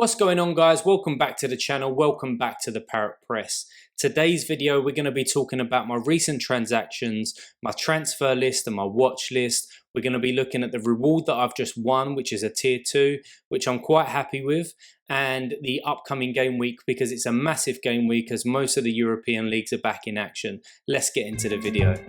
What's going on, guys? Welcome back to the channel. Welcome back to the Parrot Press. Today's video, we're going to be talking about my recent transactions, my transfer list and my watch list. We're going to be looking at the reward that I've just won, which is a tier 2, which I'm quite happy with, and the upcoming game week because it's a massive game week as most of the European leagues are back in action. Let's get into the video.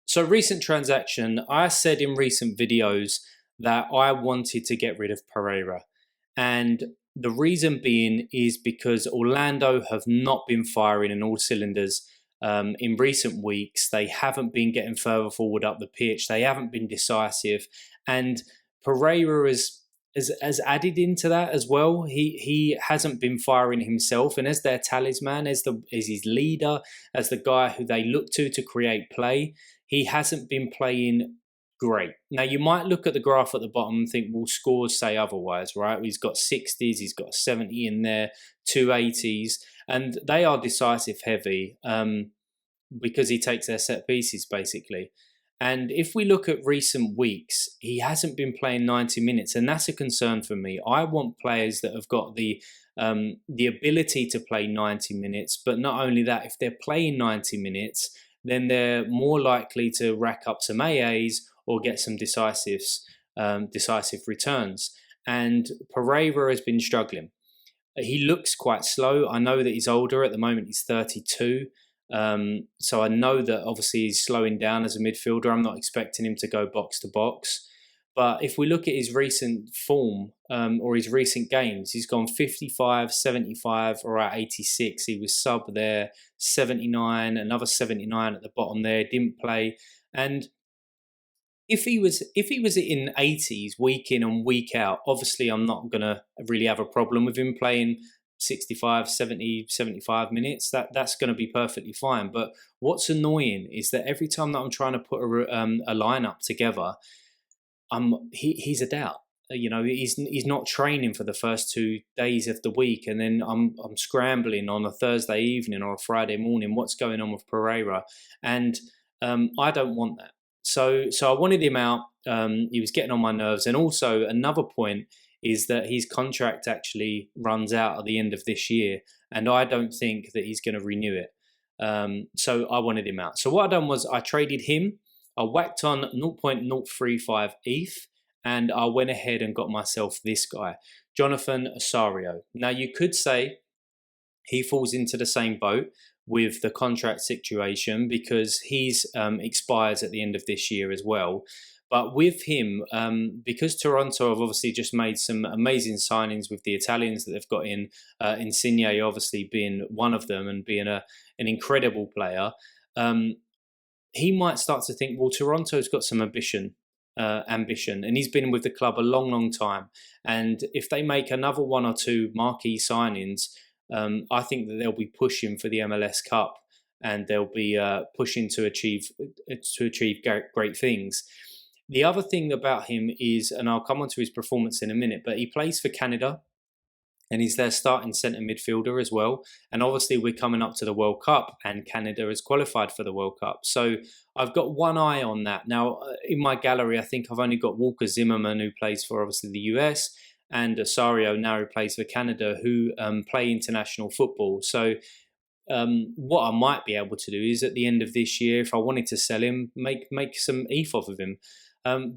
So recent transaction, I said in recent videos that I wanted to get rid of Pereira. And the reason being is because Orlando have not been firing in all cylinders in recent weeks. They haven't been getting further forward up the pitch. They haven't been decisive. And Pereira has added into that as well. He hasn't been firing himself. And as their talisman, as his leader, as the guy who they look to create play, he hasn't been playing great. Now, you might look at the graph at the bottom and think, well, scores say otherwise, right? He's got 60s, he's got 70 in there, 280s, and they are decisive heavy because he takes their set pieces, basically. And if we look at recent weeks, he hasn't been playing 90 minutes, and that's a concern for me. I want players that have got the ability to play 90 minutes, but not only that, if they're playing 90 minutes, then they're more likely to rack up some AAs or get some decisive returns. And Pereira has been struggling. He looks quite slow. I know that he's older. At the moment, he's 32. So I know that obviously he's slowing down as a midfielder. I'm not expecting him to go box to box. But if we look at his recent form or his recent games, he's gone 55, 75, or at 86. He was sub there, 79, another 79 at the bottom there, didn't play. And if he was in 80s week in and week out, obviously I'm not going to really have a problem with him playing 65, 70, 75 minutes. That's going to be perfectly fine. But what's annoying is that every time that I'm trying to put a lineup together, he's a doubt. You know, he's not training for the first 2 days of the week, and then I'm scrambling on a Thursday evening or a Friday morning. What's going on with Pereira? And I don't want that. So I wanted him out. He was getting on my nerves, and also another point is that his contract actually runs out at the end of this year, and I don't think that he's going to renew it. So I wanted him out. So what I done was I traded him. I whacked on 0.035 ETH, and I went ahead and got myself this guy, Jonathan Osorio. Now, you could say he falls into the same boat with the contract situation because he's expires at the end of this year as well. But with him, because Toronto have obviously just made some amazing signings with the Italians that they've got in, Insigne obviously being one of them and being an incredible player, he might start to think, well, Toronto's got some ambition, and he's been with the club a long, long time. And if they make another 1 or 2 marquee signings, I think that they'll be pushing for the MLS Cup, and they'll be pushing to achieve great things. The other thing about him is, and I'll come on to his performance in a minute, but he plays for Canada, and he's their starting centre midfielder as well. And obviously we're coming up to the World Cup, and Canada has qualified for the World Cup. So I've got one eye on that. Now, in my gallery, I think I've only got Walker Zimmerman, who plays for obviously the US, and Osorio now, who plays for Canada, who play international football. So what I might be able to do is at the end of this year, if I wanted to sell him, make some ETH off of him.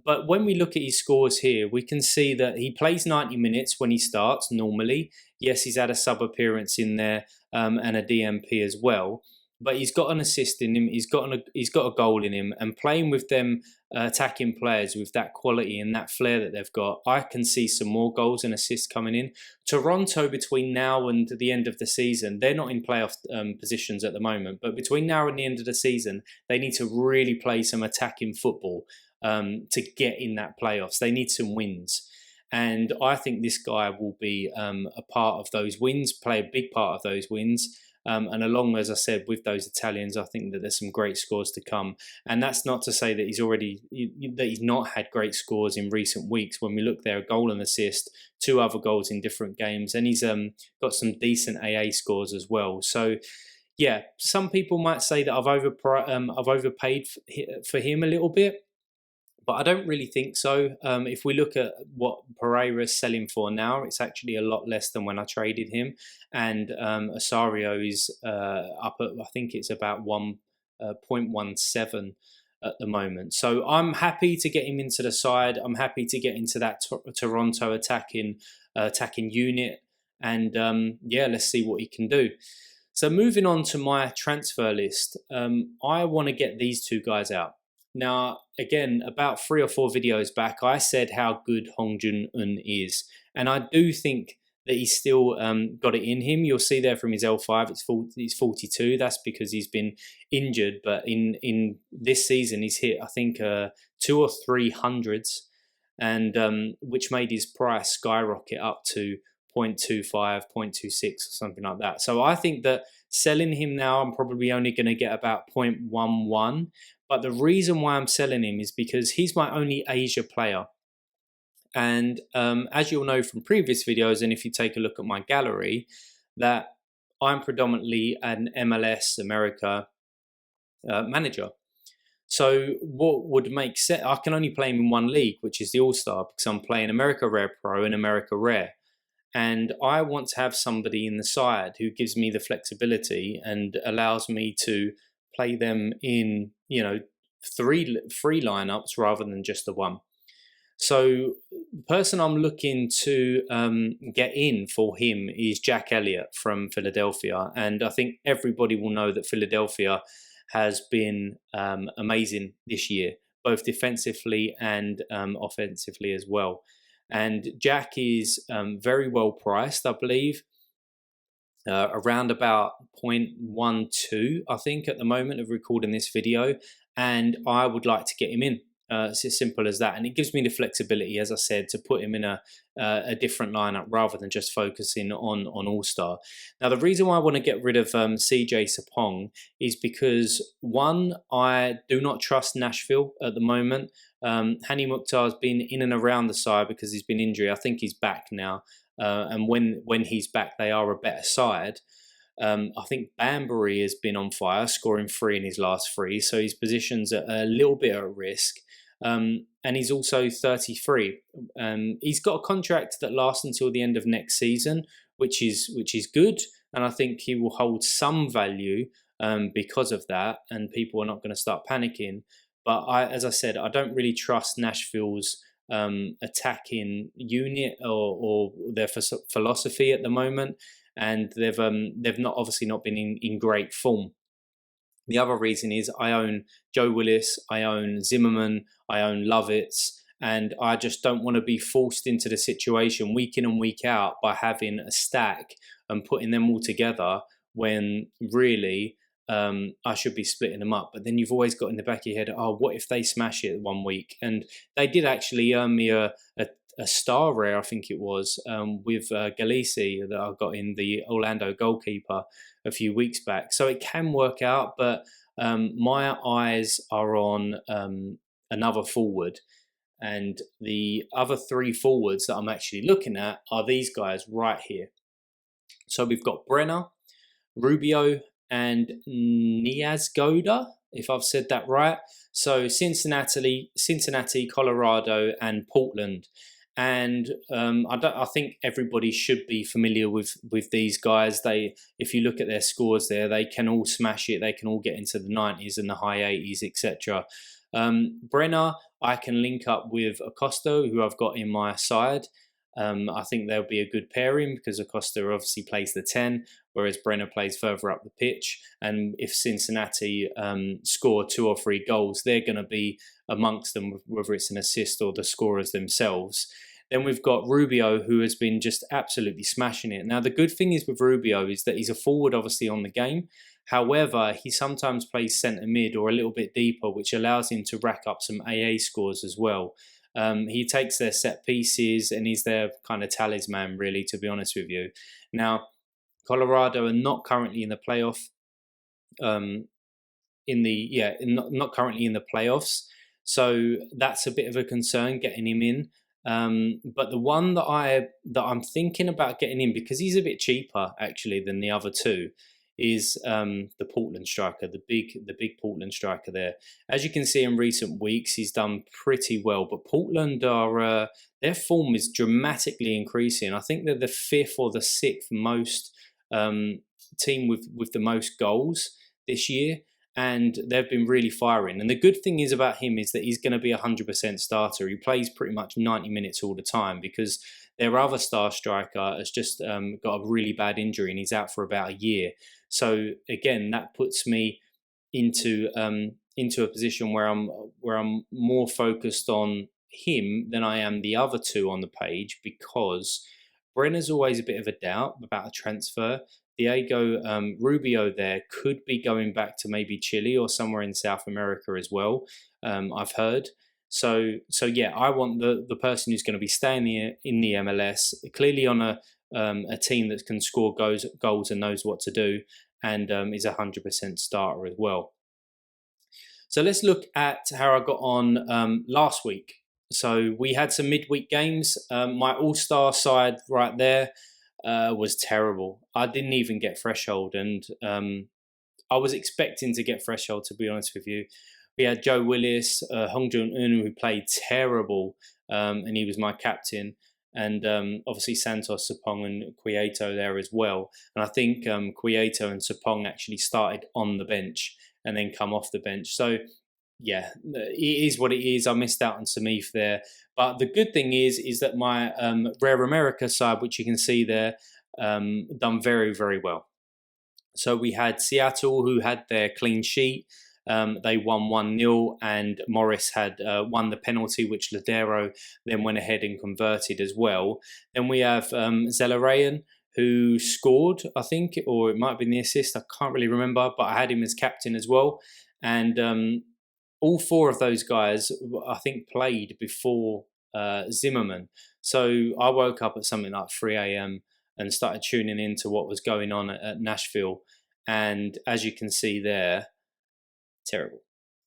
But when we look at his scores here, we can see that he plays 90 minutes when he starts normally. Yes, he's had a sub appearance in there and a DMP as well. But he's got an assist in him. He's got a goal in him. And playing with them attacking players with that quality and that flair that they've got, I can see some more goals and assists coming in. Toronto, between now and the end of the season, they're not in playoff positions at the moment. But between now and the end of the season, they need to really play some attacking football to get in that playoffs. They need some wins. And I think this guy will be a part of those wins, play a big part of those wins. And along, as I said, with those Italians, I think that there's some great scores to come. And that's not to say that he's not had great scores in recent weeks. When we look there, a goal and assist, 2 other goals in different games, and he's got some decent AA scores as well. So yeah, some people might say that I've overpaid for him a little bit. but I don't really think so. If we look at what Pereira is selling for now, it's actually a lot less than when I traded him, and Osorio is up at, I think it's about 1.17 at the moment. So I'm happy to get him into the side. I'm happy to get into that Toronto attacking unit, and yeah, let's see what he can do. So moving on to my transfer list, I want to get these two guys out. Now, again, about 3 or 4 videos back, I said how good Hong Jun-un is, and I do think that he's still got it in him. You'll see there from his L5, it's 42. That's because he's been injured, but in this season he's hit, I think, 2 or 3 hundreds, and which made his price skyrocket up to 0.25, 0.26 or something like that. So I think that selling him now, I'm probably only going to get about 0.11. But the reason why I'm selling him is because he's my only Asia player. And as you'll know from previous videos, and if you take a look at my gallery, that I'm predominantly an MLS America manager. So what would make sense, I can only play him in one league, which is the All-Star, because I'm playing America Rare Pro and America Rare. And I want to have somebody in the side who gives me the flexibility and allows me to play them in, you know, three lineups rather than just the one. So the person I'm looking to get in for him is Jack Elliott from Philadelphia. And I think everybody will know that Philadelphia has been amazing this year, both defensively and offensively as well. And Jack is very well priced, I believe, around about 0.12, I think, at the moment of recording this video. And I would like to get him in. It's as simple as that, and it gives me the flexibility, as I said, to put him in a different lineup rather than just focusing on All-Star. Now, the reason why I want to get rid of CJ Sapong is because, one, I do not trust Nashville at the moment. Hani Mukhtar has been in and around the side because he's been injured. I think he's back now, and when he's back, they are a better side. I think Banbury has been on fire, scoring 3 in his last 3, so his position's a little bit at risk. And he's also 33. He's got a contract that lasts until the end of next season, which is good, and I think he will hold some value because of that, and people are not going to start panicking. But as I said, I don't really trust Nashville's attacking unit or their philosophy at the moment, and they've not obviously not been in great form. The other reason is I own Joe Willis, I own Zimmerman, I own Lovitz, and I just don't want to be forced into the situation week in and week out by having a stack and putting them all together when really I should be splitting them up. But then you've always got in the back of your head, oh, what if they smash it one week? And they did actually earn me a star rare, I think it was, with Galisi that I got in, the Orlando goalkeeper, a few weeks back. So it can work out, but my eyes are on another forward. And the other 3 forwards that I'm actually looking at are these guys right here. So we've got Brenner, Rubio, and Niazgoda, if I've said that right. So Cincinnati, Colorado, and Portland. And I think everybody should be familiar with these guys. If you look at their scores there, they can all smash it. They can all get into the 90s and the high 80s, etc. Brenner, I can link up with Acosta, who I've got in my side. I think they'll be a good pairing because Acosta obviously plays the 10, whereas Brenner plays further up the pitch. And if Cincinnati score 2 or 3 goals, they're going to be amongst them, whether it's an assist or the scorers themselves. Then we've got Rubio, who has been just absolutely smashing it. Now, the good thing is with Rubio is that he's a forward, obviously, on the game. However, he sometimes plays centre mid or a little bit deeper, which allows him to rack up some AA scores as well. He takes their set pieces and he's their kind of talisman, really, to be honest with you. Now, Colorado are not currently in the playoff. Not currently in the playoffs, so that's a bit of a concern getting him in. But the one that I'm thinking about getting in, because he's a bit cheaper actually than the other 2, is the Portland striker, the big Portland striker there. As you can see in recent weeks, he's done pretty well. But Portland are their form is dramatically increasing. I think they're the 5th or the 6th most team with the most goals this year, and they've been really firing. And the good thing is about him is that he's going to be 100% starter. He plays pretty much 90 minutes all the time, because their other star striker has just got a really bad injury and he's out for about a year. So again, that puts me into a position where I'm more focused on him than I am the other two on the page, because Brenner's always a bit of a doubt about a transfer. Diego Rubio there could be going back to maybe Chile or somewhere in South America as well. I've heard. So yeah, I want the person who's going to be staying in the MLS, clearly on a team that can score goals and knows what to do, and is a 100% starter as well. So let's look at how I got on last week. So we had some midweek games. My all-star side right there was terrible. I didn't even get threshold, and I was expecting to get threshold, to be honest with you. We had Joe Willis, Hong Jun-un, who played terrible, and he was my captain. And obviously Santos, Sapong and Cueto there as well. And I think Cueto and Sapong actually started on the bench and then come off the bench. So yeah, it is what it is. I missed out on Samif there. But the good thing is that my Rare America side, which you can see there, done very, very well. So we had Seattle, who had their clean sheet. They won 1-0, and Morris had won the penalty, which Ladero then went ahead and converted as well. Then we have Zelarayan, who scored, I think, or it might have been the assist. I can't really remember, but I had him as captain as well. And all 4 of those guys, I think, played before Zimmerman. So I woke up at something like 3 a.m. and started tuning into what was going on at Nashville. And as you can see there, terrible.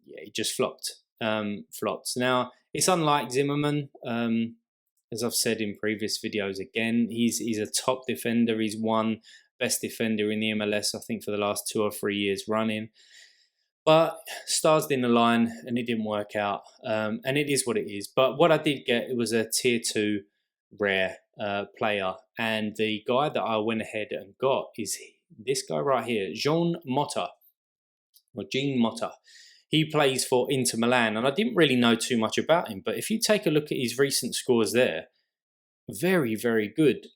Yeah, he just flopped. Flopped. Now, it's unlike Zimmerman. As I've said in previous videos, again, he's a top defender. He's won best defender in the MLS, I think, for the last 2 or 3 years running. But stars didn't align and it didn't work out. And it is what it is. But what I did get, it was a tier 2 rare player. And the guy that I went ahead and got is this guy right here, Jean Motta. He plays for Inter Milan, and I didn't really know too much about him, but if you take a look at his recent scores there, very, very good.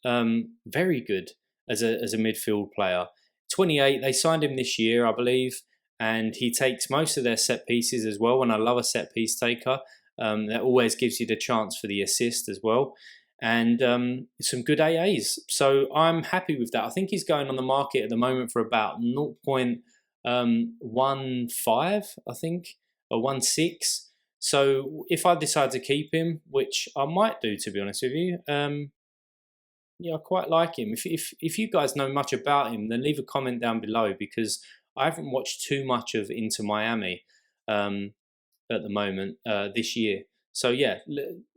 Very good as a midfield player. 28, they signed him this year, I believe, and he takes most of their set pieces as well, and I love a set piece taker. That always gives you the chance for the assist as well. And some good AAs. So I'm happy with that. I think he's going on the market at the moment for about 0.15, I think, or 1.6. So if I decide to keep him, which I might do, to be honest with you, yeah, I quite like him. If you guys know much about him, then leave a comment down below, because I haven't watched too much of Inter Miami at the moment this year. So yeah,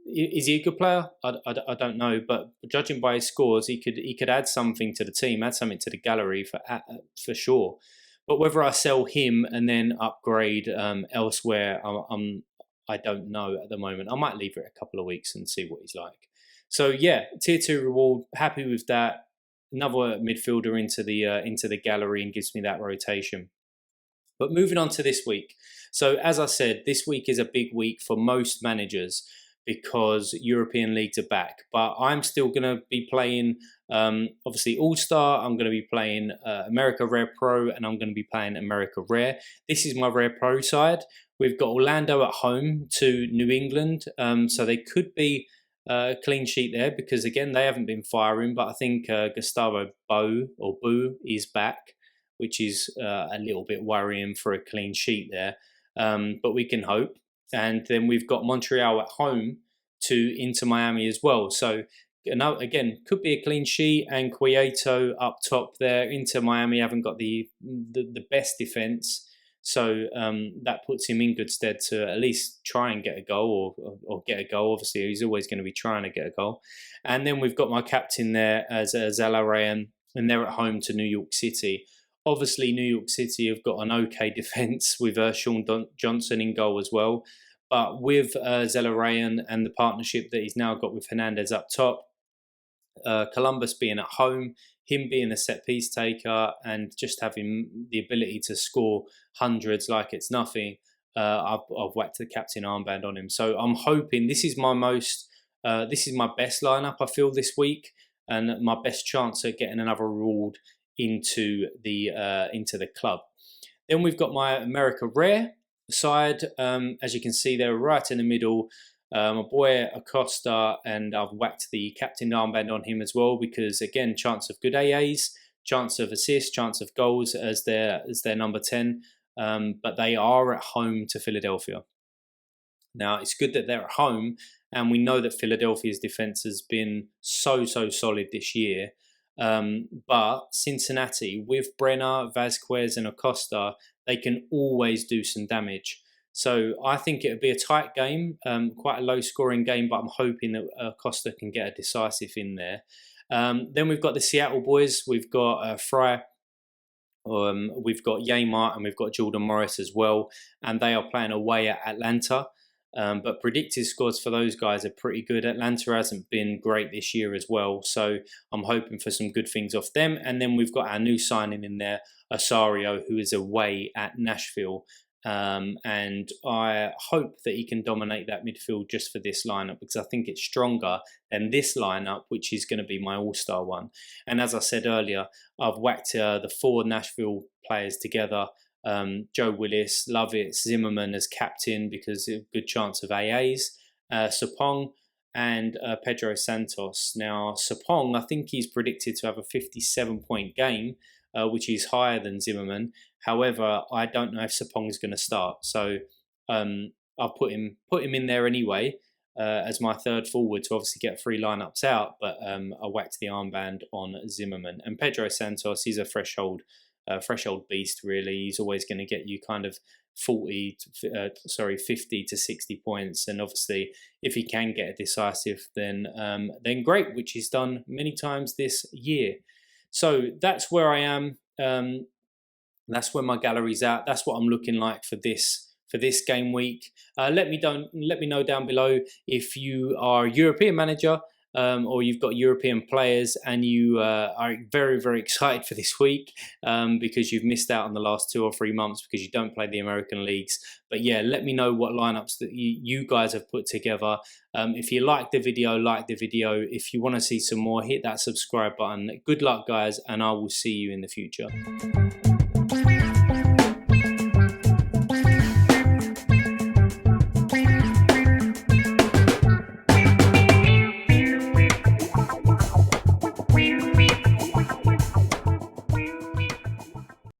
is he a good player? I don't know, but judging by his scores, he could add something to the team, add something to the gallery for sure. But whether I sell him and then upgrade elsewhere, I don't know at the moment. I might leave it a couple of weeks and see what he's like. So yeah, tier 2 reward, happy with that. Another midfielder into the gallery and gives me that rotation. But moving on to this week. So as I said, this week is a big week for most managers because European leagues are back. But I'm still going to be playing, obviously, All-Star. I'm going to be playing America Rare Pro, and I'm going to be playing America Rare. This is my Rare Pro side. We've got Orlando at home to New England. So they could be a clean sheet there because, again, they haven't been firing. But I think Gustavo Bou is back, which is a little bit worrying for a clean sheet there. But we can hope. And then we've got Montreal at home to Inter Miami as well. So, again, could be a clean sheet, and Cueto up top there. Inter Miami haven't got the best defense. So that puts him in good stead to at least try and get a goal or get a goal. Obviously, he's always going to be trying to get a goal. And then we've got my captain there as Zelarayan, and they're at home to New York City. Obviously, New York City have got an okay defence with Sean Johnson in goal as well. But with Zelarayan and the partnership that he's now got with Hernandez up top, Columbus being at home, him being a set piece taker, and just having the ability to score hundreds like it's nothing, I've whacked the captain armband on him. So I'm hoping this is my best lineup I feel this week, and my best chance at getting another reward into the club. Then we've got my America Rare side. As you can see, they're right in the middle. My boy Acosta, and I've whacked the captain armband on him as well because, again, chance of good AAs, chance of assists, chance of goals as their number 10. But they are at home to Philadelphia. Now, it's good that they're at home, and we know that Philadelphia's defense has been so solid this year. But Cincinnati, with Brenner, Vasquez, and Acosta, they can always do some damage. So I think it'll be a tight game, quite a low-scoring game, but I'm hoping that Acosta can get a decisive in there. Then we've got the Seattle boys. We've got Fry, we've got Yeimar, and we've got Jordan Morris as well, and they are playing away at Atlanta. But predicted scores for those guys are pretty good. Atlanta hasn't been great this year as well, so I'm hoping for some good things off them. And then we've got our new signing in there, Osorio, who is away at Nashville. And I hope that he can dominate that midfield just for this lineup, because I think it's stronger than this lineup, which is going to be my all-star one. And as I said earlier, I've whacked the 4 Nashville players together. Joe Willis, love it. Zimmerman as captain because of a good chance of AAs. Sapong and Pedro Santos. Now, Sapong, I think he's predicted to have a 57-point game, which is higher than Zimmerman. However, I don't know if Sapong is going to start, so I'll put him in there anyway as my third forward to obviously get 3 lineups out. But I whacked the armband on Zimmerman, and Pedro Santos. He's a threshold beast, really. He's always going to get you kind of 50 to 60 points, and obviously if he can get a decisive, then great, which he's done many times this year. So that's where I am. That's where my gallery's at. That's what I'm looking like for this game week. Let me know down below if you are a European manager, or you've got European players and you are very excited for this week because you've missed out on the last 2 or 3 months because you don't play the American leagues. But yeah, let me know what lineups that you guys have put together. If you like the video, like the video. If you want to see some more, hit that subscribe button. Good luck, guys, and I will see you in the future.